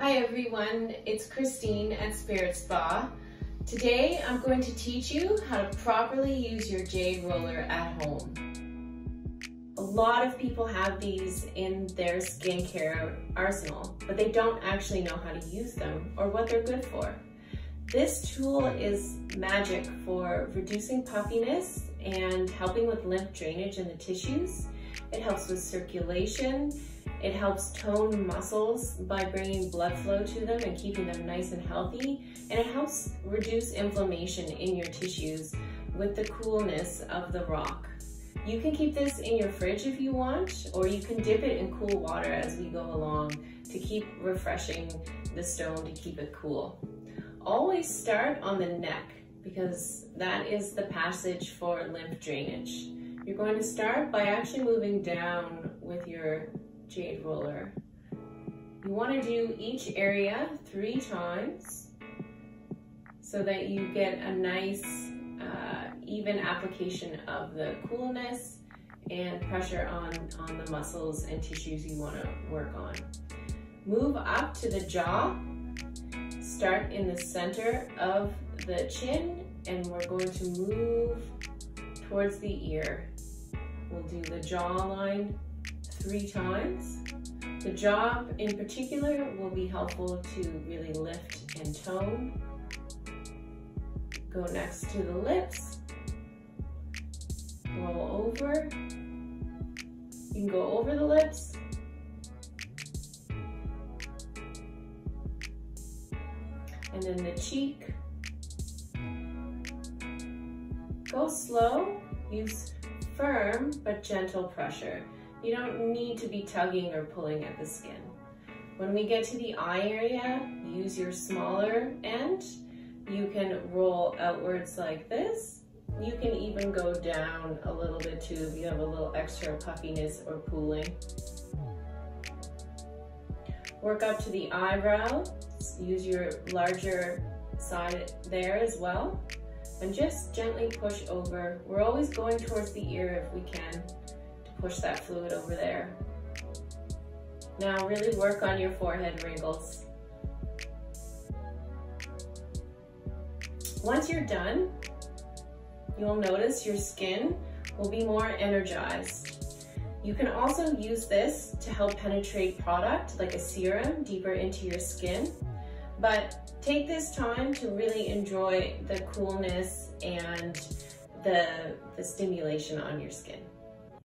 Hi everyone, it's Christine at Spirit Spa. Today I'm going to teach you how to properly use your Jade roller at home. A lot of people have these in their skincare arsenal, but they don't actually know how to use them or what they're good for. This tool is magic for reducing puffiness and helping with lymph drainage in the tissues. It helps with circulation. It helps tone muscles by bringing blood flow to them and keeping them nice and healthy. And it helps reduce inflammation in your tissues with the coolness of the rock. You can keep this in your fridge if you want, or you can dip it in cool water as we go along to keep refreshing the stone to keep it cool. Always start on the neck because that is the passage for lymph drainage. You're going to start by actually moving down with your Jade roller. You want to do each area 3 times so that you get a nice even application of the coolness and pressure on the muscles and tissues you want to work on. Move up to the jaw. Start in the center of the chin and we're going to move towards the ear. We'll do the jawline 3 times. The jaw in particular will be helpful to really lift and tone. Go next to the lips. Roll over. You can go over the lips. And then the cheek. Go slow. Use firm but gentle pressure. You don't need to be tugging or pulling at the skin. When we get to the eye area, use your smaller end. You can roll outwards like this. You can even go down a little bit too if you have a little extra puffiness or pooling. Work up to the eyebrow. Use your larger side there as well. And just gently push over. We're always going towards the ear if we can to push that fluid over there. Now really work on your forehead wrinkles. Once you're done, you'll notice your skin will be more energized. You can also use this to help penetrate product like a serum deeper into your skin. But take this time to really enjoy the coolness and the stimulation on your skin.